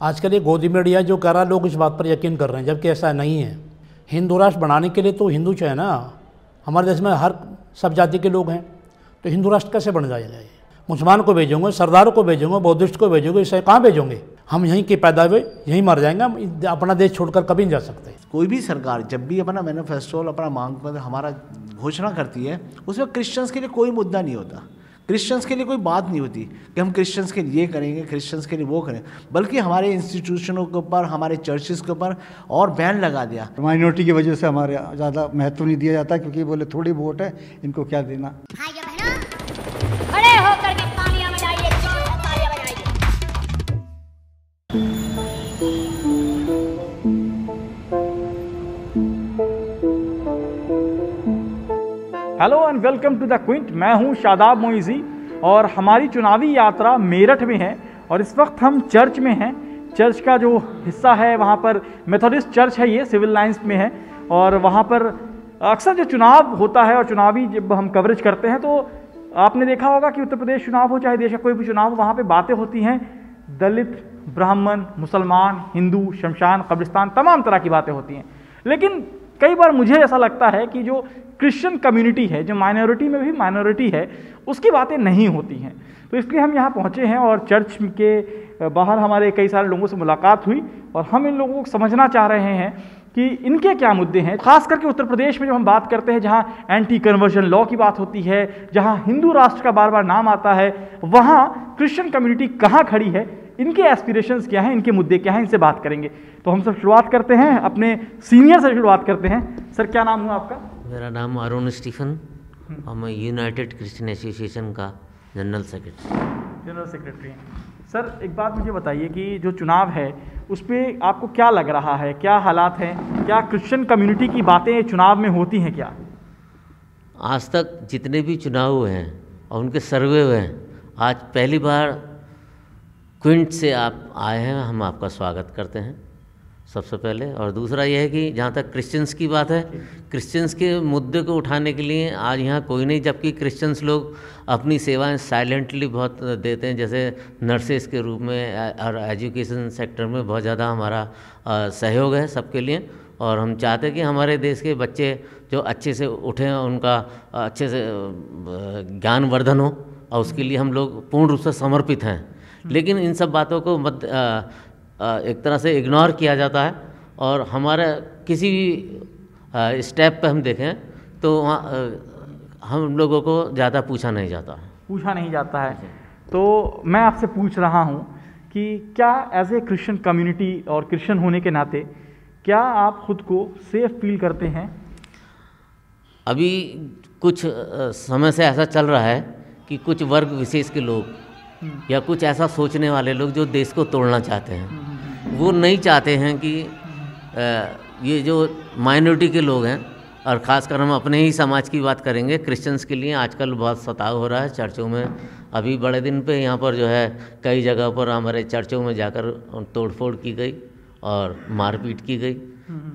आजकल ये गोदी मीडिया जो कर रहा है, लोग इस बात पर यकीन कर रहे हैं, जबकि ऐसा नहीं है। हिंदू राष्ट्र बनाने के लिए तो हिंदू चाहिए ना। हमारे देश में हर सब जाति के लोग हैं, तो हिंदू राष्ट्र कैसे बन जाएगा ये? मुसलमान को भेजोगे, सरदारों को भेजोगे, बौद्धिस्ट को भेजोगे, इसे कहाँ भेजोगे? हम यहीं के पैदा हुए, यहीं मर जाएंगे, हम अपना देश छोड़कर कभी नहीं जा सकते। कोई भी सरकार जब भी अपना मैनिफेस्टो, अपना मांग पत्र हमारा घोषणा करती है, उसमें क्रिश्चियंस के लिए कोई मुद्दा नहीं होता, क्रिश्चियंस के लिए कोई बात नहीं होती कि हम क्रिश्चियंस के लिए ये करेंगे, क्रिश्चियंस के लिए वो करें, बल्कि हमारे इंस्टीट्यूशनों के ऊपर, हमारे चर्चेस के ऊपर और बैन लगा दिया। माइनॉरिटी की वजह से हमारे ज़्यादा महत्व नहीं दिया जाता, क्योंकि बोले थोड़ी वोट है, इनको क्या देना। खड़े होकर के तालियां बजाइए, तालियां बजाइए। Hello and welcome to the Quint. मैं हूं शादाब मोइज़ी और हमारी चुनावी यात्रा मेरठ में है और इस वक्त हम चर्च में हैं। चर्च का जो हिस्सा है वहां पर मेथोडिस्ट चर्च है, ये सिविल लाइंस में है और वहां पर अक्सर जो चुनाव होता है और चुनावी जब हम कवरेज करते हैं तो आपने देखा होगा कि उत्तर प्रदेश चुनाव हो चाहे देश का कोई भी चुनाव हो, वहाँ पे बातें होती हैं दलित, ब्राह्मण, मुसलमान, हिंदू, शमशान, कब्रिस्तान, तमाम तरह की बातें होती हैं। लेकिन कई बार मुझे ऐसा लगता है कि जो क्रिश्चियन कम्युनिटी है, जो माइनॉरिटी में भी माइनॉरिटी है, उसकी बातें नहीं होती हैं। तो इसलिए हम यहाँ पहुँचे हैं और चर्च के बाहर हमारे कई सारे लोगों से मुलाकात हुई और हम इन लोगों को समझना चाह रहे हैं कि इनके क्या मुद्दे हैं। खास करके उत्तर प्रदेश में जब हम बात करते हैं, जहाँ एंटी कन्वर्जन लॉ की बात होती है, जहाँ हिंदू राष्ट्र का बार बार नाम आता है, वहाँ क्रिश्चियन कम्युनिटी कहाँ खड़ी है, इनके एस्पिरेशंस क्या हैं, इनके मुद्दे क्या हैं, इनसे बात करेंगे। तो हम सब शुरुआत करते हैं, अपने सीनियर से शुरुआत करते हैं। सर, क्या नाम हुआ आपका? मेरा नाम अरुण स्टीफन और मैं यूनाइटेड क्रिश्चियन एसोसिएशन का जनरल सेक्रेटरी हैं। सर, एक बात मुझे बताइए कि जो चुनाव है उस पर आपको क्या लग रहा है, क्या हालात हैं, क्या क्रिश्चियन कम्युनिटी की बातें चुनाव में होती हैं क्या? आज तक जितने भी चुनाव हुए हैं और उनके सर्वे हुए हैं, आज पहली बार क्विंट से आप आए हैं, हम आपका स्वागत करते हैं सबसे पहले। और दूसरा यह है कि जहाँ तक क्रिश्चियंस की बात है, क्रिश्चियंस के मुद्दे को उठाने के लिए आज यहाँ कोई नहीं, जबकि क्रिश्चियंस लोग अपनी सेवाएं साइलेंटली बहुत देते हैं, जैसे नर्सेस के रूप में और एजुकेशन सेक्टर में बहुत ज़्यादा हमारा सहयोग है सबके लिए। और हम चाहते हैं कि हमारे देश के बच्चे जो अच्छे से उठें, उनका अच्छे से ज्ञानवर्धन हो और उसके लिए हम लोग पूर्ण रूप से समर्पित हैं। लेकिन इन सब बातों को एक तरह से इग्नोर किया जाता है और हमारा किसी भी स्टेप पे हम देखें तो वहाँ हम लोगों को ज़्यादा पूछा नहीं जाता है। तो मैं आपसे पूछ रहा हूँ कि क्या एज ए क्रिश्चियन कम्युनिटी और क्रिश्चियन होने के नाते क्या आप खुद को सेफ फील करते हैं? अभी कुछ समय से ऐसा चल रहा है कि कुछ वर्ग विशेष के लोग या कुछ ऐसा सोचने वाले लोग जो देश को तोड़ना चाहते हैं, वो नहीं चाहते हैं कि ये जो माइनॉरिटी के लोग हैं, और ख़ासकर हम अपने ही समाज की बात करेंगे, क्रिश्चियंस के लिए आजकल बहुत सताव हो रहा है चर्चों में। अभी बड़े दिन पे यहाँ पर जो है कई जगह पर हमारे चर्चों में जाकर तोड़फोड़ की गई और मारपीट की गई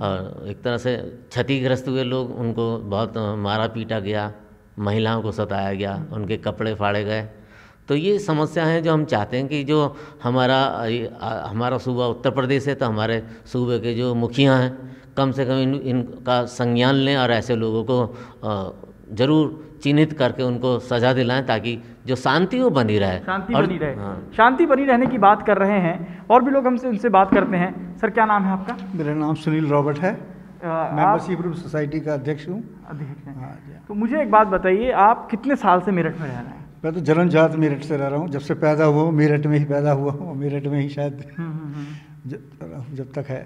और एक तरह से क्षतिग्रस्त हुए लोग, उनको बहुत मारा पीटा गया, महिलाओं को सताया गया, उनके कपड़े फाड़े गए। तो ये समस्या है जो हम चाहते हैं कि जो हमारा सूबा उत्तर प्रदेश है, तो हमारे सूबे के जो मुखिया हैं कम से कम इनका संज्ञान लें और ऐसे लोगों को ज़रूर चिन्हित करके उनको सज़ा दिलाएं, ताकि जो शांति वो बनी रहे। शांति बनी रहने की बात कर रहे हैं और भी लोग हमसे उनसे बात करते हैं। सर, क्या नाम है आपका? मेरा नाम सुनील रॉबर्ट है, मेंबरशिप ग्रुप सोसाइटी का अध्यक्ष हूँ। तो मुझे एक बात बताइए, आप कितने साल से मेरठ में रह रहे हैं? मैं तो जन्मजात मेरठ से रह रहा हूँ, जब से पैदा हुआ हूँ मेरठ में ही पैदा हुआ हूँ, मेरठ में ही शायद जब तक है।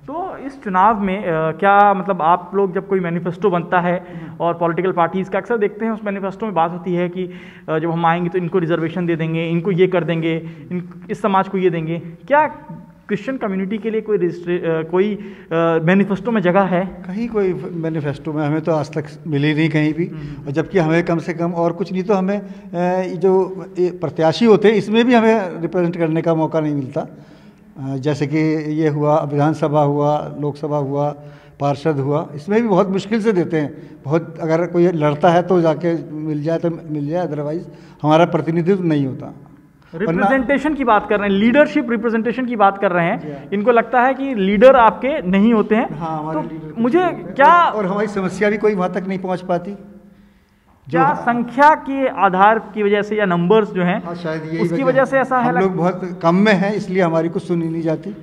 तो इस चुनाव में क्या मतलब आप लोग जब कोई मैनिफेस्टो बनता है और पॉलिटिकल पार्टीज़ का अक्सर देखते हैं, उस मैनिफेस्टो में बात होती है कि जब हम आएंगे तो इनको रिजर्वेशन दे देंगे, इनको ये कर देंगे, इस समाज को ये देंगे। क्या क्रिश्चियन कम्युनिटी के लिए कोई मैनिफेस्टो में जगह है? कहीं कोई मैनिफेस्टो में हमें तो आज तक मिली नहीं कहीं भी, और जबकि हमें कम से कम और कुछ नहीं तो हमें जो प्रत्याशी होते हैं इसमें भी हमें रिप्रेजेंट करने का मौका नहीं मिलता। जैसे कि ये हुआ, विधानसभा हुआ, लोकसभा हुआ, पार्षद हुआ, इसमें भी बहुत मुश्किल से देते हैं। बहुत अगर कोई लड़ता है तो जाके मिल जाए तो मिल जाए, अदरवाइज़ हमारा प्रतिनिधित्व नहीं होता। रिप्रेजेंटेशन की बात कर रहे हैं, लीडरशिप रिप्रेजेंटेशन की बात कर रहे हैं। इनको लगता है कि लीडर आपके नहीं होते हैं। हाँ, हमारे तो लीडर मुझे क्या, और हमारी समस्या भी कोई वहाँ तक नहीं पहुँच पाती, क्या संख्या के आधार की वजह से या नंबर्स जो हैं, शायद यही उसकी वजह से ऐसा है? हम लोग बहुत कम में हैं, इसलिए हमारी कुछ सुनी नहीं जाती,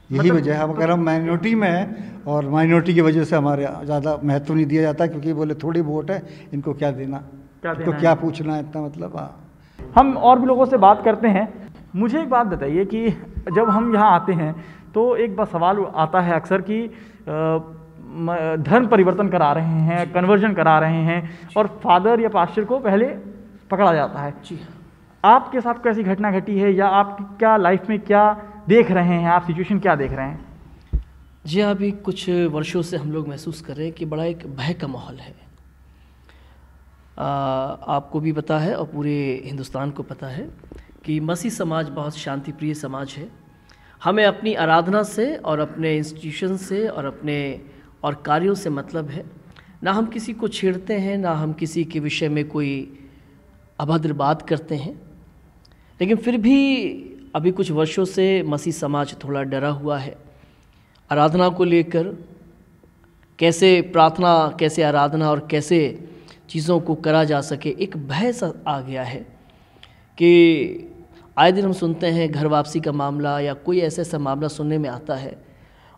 यही वजह है। अगर हम माइनॉरिटी में हैं और माइनॉरिटी की वजह से हमारे ज़्यादा महत्व नहीं दिया जाता, क्योंकि बोले थोड़ी वोट है, इनको क्या देना, इनको क्या पूछना है इतना, मतलब। हाँ, हम और भी लोगों से बात करते हैं। मुझे एक बात बताइए कि जब हम यहाँ आते हैं तो एक बार सवाल आता है अक्सर कि धर्म परिवर्तन करा रहे हैं, कन्वर्जन करा रहे हैं, और फादर या पास्टर को पहले पकड़ा जाता है। जी, आपके साथ कैसी घटना घटी है, या आप क्या लाइफ में क्या देख रहे हैं, आप सिचुएशन क्या देख रहे हैं? जी, अभी कुछ वर्षों से हम लोग महसूस कर रहे हैं कि बड़ा एक भय का माहौल है। आपको भी पता है और पूरे हिंदुस्तान को पता है कि मसीह समाज बहुत शांति प्रिय समाज है। हमें अपनी आराधना से और अपने इंस्टीट्यूशन से और कार्यों से मतलब है। ना हम किसी को छेड़ते हैं, ना हम किसी के विषय में कोई अभद्र बात करते हैं, लेकिन फिर भी अभी कुछ वर्षों से मसीह समाज थोड़ा डरा हुआ है आराधना को लेकर। कैसे प्रार्थना, कैसे आराधना और कैसे चीज़ों को करा जा सके, एक भय सा आ गया है कि आए दिन हम सुनते हैं घर वापसी का मामला या कोई ऐसा मामला सुनने में आता है।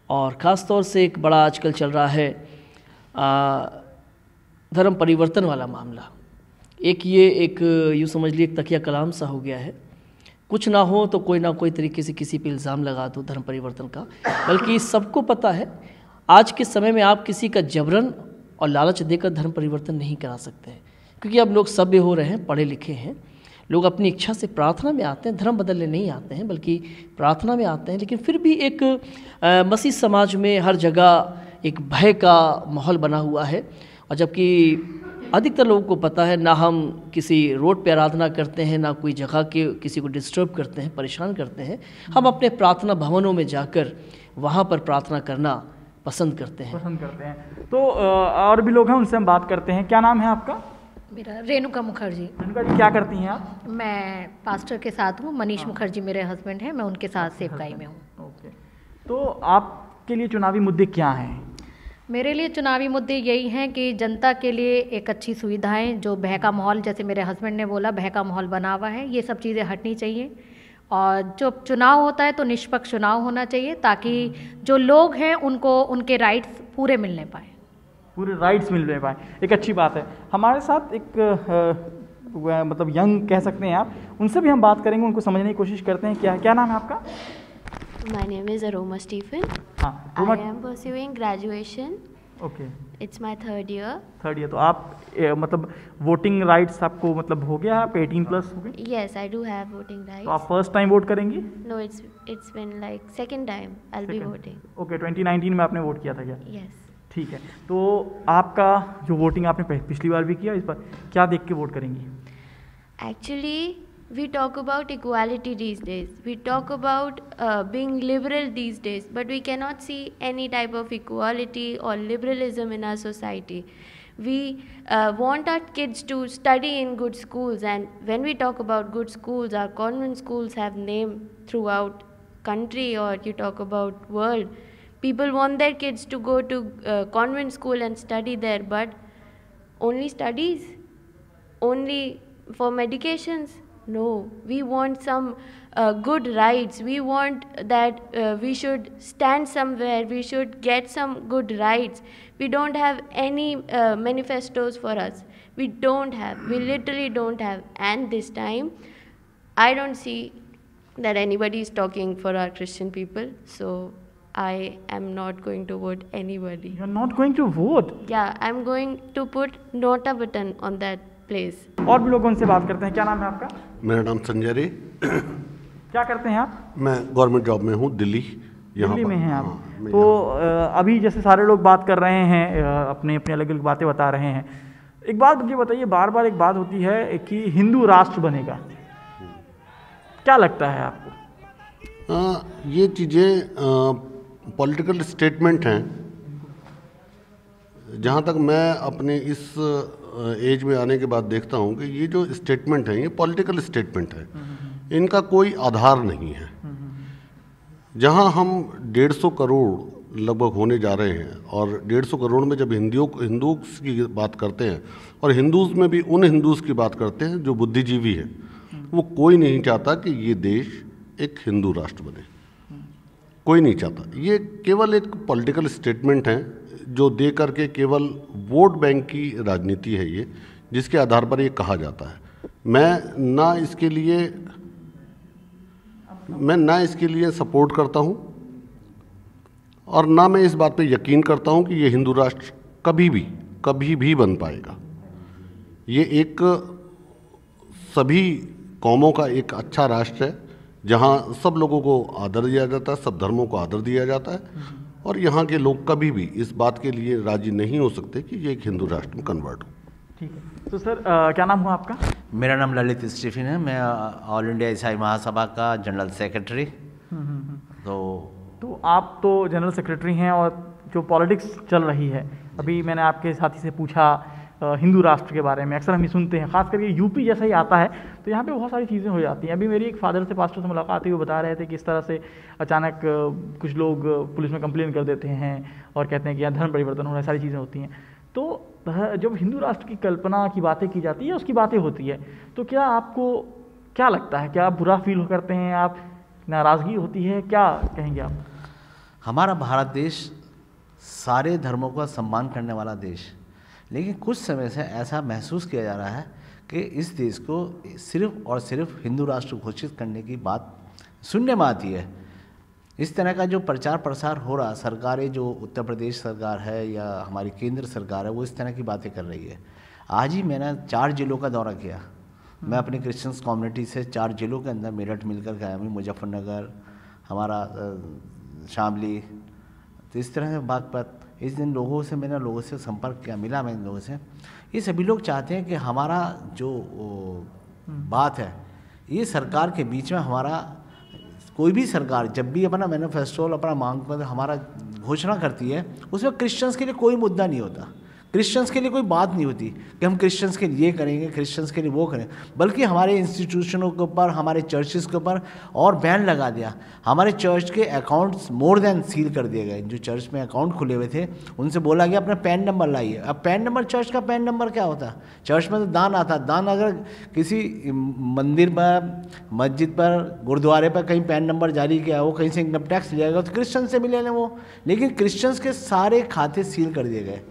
और ख़ास तौर से एक बड़ा आजकल चल रहा है धर्म परिवर्तन वाला मामला। एक यूँ समझ लीजिए एक तकिया कलाम सा हो गया है। कुछ ना हो तो कोई ना कोई तरीके से किसी पे इल्ज़ाम लगा दो धर्म परिवर्तन का। बल्कि सबको पता है आज के समय में आप किसी का जबरन और लालच देकर धर्म परिवर्तन नहीं करा सकते हैं, क्योंकि अब लोग सभ्य हो रहे हैं, पढ़े लिखे हैं। लोग अपनी इच्छा से प्रार्थना में आते हैं, धर्म बदलने नहीं आते हैं, बल्कि प्रार्थना में आते हैं। लेकिन फिर भी एक मसीह समाज में हर जगह एक भय का माहौल बना हुआ है। और जबकि अधिकतर लोगों को पता है, ना हम किसी रोड पे आराधना करते हैं, ना कोई जगह के किसी को डिस्टर्ब करते हैं, परेशान करते हैं। हम अपने प्रार्थना भवनों में जाकर वहाँ पर प्रार्थना करना पसंद करते हैं। तो और भी लोग हैं, उनसे हम बात करते हैं। क्या नाम है आपका? मेरा रेणुका मुखर्जी। रेणुका जी, क्या करती हैं आप? मैं पास्टर के साथ हूँ। मनीष मुखर्जी मेरे हस्बैंड हैं, मैं उनके साथ सेवकाई में हूँ। ओके, तो आपके लिए चुनावी मुद्दे क्या हैं? मेरे लिए चुनावी मुद्दे यही हैं कि जनता के लिए एक अच्छी सुविधाएं, जो भय का माहौल, जैसे मेरे हस्बैंड ने बोला, भय का माहौल बना हुआ है, ये सब चीज़ें हटनी चाहिए। और जो चुनाव होता है तो निष्पक्ष चुनाव होना चाहिए, ताकि जो लोग हैं उनको उनके राइट्स पूरे मिलने पाए, पूरे राइट्स मिलने पाए। एक अच्छी बात है। हमारे साथ एक मतलब यंग कह सकते हैं आप, उनसे भी हम बात करेंगे, उनको समझने की कोशिश करते हैं। क्या नाम है आपका? My name is Aroma Stephen. I am pursuing graduation. Okay. It's my third year. तो आप मतलब वोटिंग राइट्स आपको मतलब हो गया, आप 18+ हो गए? Yes, I do have voting rights. तो आप फर्स्ट टाइम वोट करेंगी? No, it's been like second time I'll be voting. Okay, 2019 में आपने वोट किया था क्या? Yes. ठीक है, तो आपका जो वोटिंग आपने पिछली बार भी किया, इस बार क्या देख के वोट करेंगी? Actually, we talk about equality these days. We talk about being liberal these days, but we cannot see any type of equality or liberalism in our society. We want our kids to study in good schools, and when we talk about good schools, our convent schools have name throughout country, or you talk about world. People want their kids to go to convent school and study there, but only studies? Only for medications? No, we want some good rights. We want that we should stand somewhere, we should get some good rights. We don't have any manifestos for us. We literally don't have. And this time, I don't see that anybody is talking for our Christian people. So I am not going to vote anybody. You're not going to vote? Yeah, I'm going to put not a button on that place. और भी लोगों से बात करते हैं। क्या नाम है आपका? मेरा नाम संजय रे। क्या करते हैं आप? मैं गवर्नमेंट जॉब में हूँ, दिल्ली में हैं आप। तो अभी जैसे सारे लोग बात कर रहे हैं, अपने अपने अलग अलग बातें बता रहे हैं। एक बात मुझे बताइए, बार बार एक बात होती है कि हिंदू राष्ट्र बनेगा, क्या लगता है आपको? ये चीज़ें पॉलिटिकल स्टेटमेंट हैं। जहाँ तक मैं अपने इस एज में आने के बाद देखता हूँ कि ये जो स्टेटमेंट है, ये पॉलिटिकल स्टेटमेंट है। इनका कोई आधार नहीं है। जहां हम 150 करोड़ लगभग होने जा रहे हैं, और 150 करोड़ में जब हिंदुओं की बात करते हैं, और हिंदूज़ में भी उन हिंदूज़ की बात करते हैं जो बुद्धिजीवी है, वो कोई नहीं चाहता कि ये देश एक हिंदू राष्ट्र बने, कोई नहीं चाहता। ये केवल एक पॉलिटिकल स्टेटमेंट है जो दे करके केवल वोट बैंक की राजनीति है ये, जिसके आधार पर ये कहा जाता है। मैं ना इसके लिए सपोर्ट करता हूँ, और ना मैं इस बात पे यकीन करता हूँ कि ये हिंदू राष्ट्र कभी भी बन पाएगा। ये एक सभी कौमों का एक अच्छा राष्ट्र है, जहाँ सब लोगों को आदर दिया जाता है, सब धर्मों को आदर दिया जाता है, और यहाँ के लोग कभी भी इस बात के लिए राजी नहीं हो सकते कि ये एक हिंदू राष्ट्र में कन्वर्ट हो। ठीक है। तो सर क्या नाम हुआ आपका? मेरा नाम ललित स्टीफन है। मैं ऑल इंडिया ईसाई महासभा का जनरल सेक्रेटरी। तो आप तो जनरल सेक्रेटरी हैं, और जो पॉलिटिक्स चल रही है, अभी मैंने आपके साथी से पूछा हिंदू राष्ट्र के बारे में। अक्सर हम ये सुनते हैं, खास करके यूपी जैसा ही आता है तो यहाँ पे बहुत सारी चीज़ें हो जाती हैं। अभी मेरी एक फादर से, पास्टर से मुलाकात हुई, वो बता रहे थे कि इस तरह से अचानक कुछ लोग पुलिस में कंप्लेन कर देते हैं और कहते हैं कि यहाँ धर्म परिवर्तन हो रहा है, सारी चीज़ें होती हैं। तो जब हिंदू राष्ट्र की कल्पना की बातें की जाती है, उसकी बातें होती है, तो क्या आपको क्या लगता है? क्या आप बुरा फील करते हैं, आप नाराज़गी होती है, क्या कहेंगे आप? हमारा भारत देश सारे धर्मों का सम्मान करने वाला देश, लेकिन कुछ समय से ऐसा महसूस किया जा रहा है कि इस देश को सिर्फ और सिर्फ हिंदू राष्ट्र घोषित करने की बात सुनने में आती है। इस तरह का जो प्रचार प्रसार हो रहा, सरकारें जो उत्तर प्रदेश सरकार है या हमारी केंद्र सरकार है, वो इस तरह की बातें कर रही है। आज ही मैंने 4 जिलों का दौरा किया। मैं अपनी क्रिश्चियंस कम्युनिटी से 4 जिलों के अंदर मेरठ मिलकर गया हूँ, मुजफ्फरनगर, हमारा शामली, तो इस तरह से बागपत। इस दिन मैंने लोगों से संपर्क किया, मिला मैं इन लोगों से। ये सभी लोग चाहते हैं कि हमारा जो बात है, ये सरकार के बीच में, हमारा कोई भी सरकार जब भी अपना मैनिफेस्टो, अपना मांग पत्र हमारा घोषणा करती है, उसमें क्रिश्चियंस के लिए कोई मुद्दा नहीं होता, क्रिश्चियंस के लिए कोई बात नहीं होती कि हम क्रिश्चियंस के लिए ये करेंगे, क्रिश्चियंस के लिए वो करें, बल्कि हमारे इंस्टीट्यूशनों के ऊपर, हमारे चर्चेस के ऊपर और बैन लगा दिया। हमारे चर्च के अकाउंट्स मोर देन सील कर दिए गए। जो चर्च में अकाउंट खुले हुए थे, उनसे बोला गया अपना पैन नंबर लाइए। अब पैन नंबर, चर्च का पैन नंबर क्या होता है? चर्च में तो दान आता, दान अगर किसी मंदिर पर, मस्जिद पर, गुरुद्वारे पर कहीं पैन नंबर जारी किया, वो कहीं से इनकम टैक्स लिया गया, तो क्रिश्चियन से मिले वो, लेकिन क्रिश्चियंस के सारे खाते सील कर दिए गए।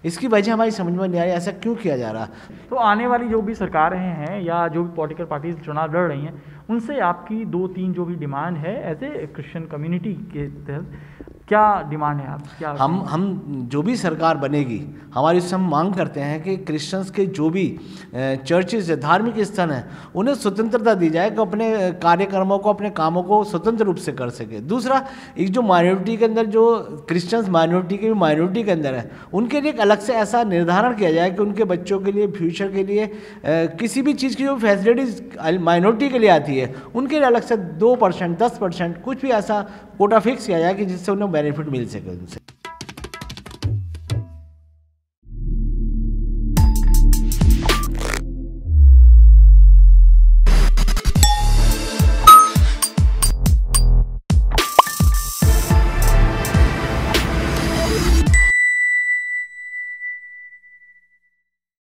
इसकी वजह हमारी समझ में नहीं आ रही, ऐसा क्यों किया जा रहा? तो आने वाली जो भी सरकारें हैं या जो भी पॉलिटिकल पार्टीज चुनाव लड़ रही हैं, उनसे आपकी 2-3 जो भी डिमांड है एज ए क्रिश्चियन कम्युनिटी के तहत, क्या डिमांड है आप? क्या हम जो भी सरकार बनेगी, हमारी उससे हम मांग करते हैं कि क्रिश्चियंस के जो भी चर्चेज, धार्मिक स्थल हैं, उन्हें स्वतंत्रता दी जाए कि अपने कार्यक्रमों को, अपने कामों को स्वतंत्र रूप से कर सके। दूसरा, एक जो माइनॉरिटी के अंदर, जो क्रिश्चियंस माइनॉरिटी के भी माइनॉरिटी के अंदर है, उनके लिए एक अलग से ऐसा निर्धारण किया जाए कि उनके बच्चों के लिए, फ्यूचर के लिए, किसी भी चीज़ की जो फैसिलिटीज़ माइनॉरिटी के लिए आती है, उनके लिए अलग से 2%, 10%, कुछ भी ऐसा कोटा फिक्स किया जाए कि जिससे उन्हें बेनिफिट मिल सके उनसे।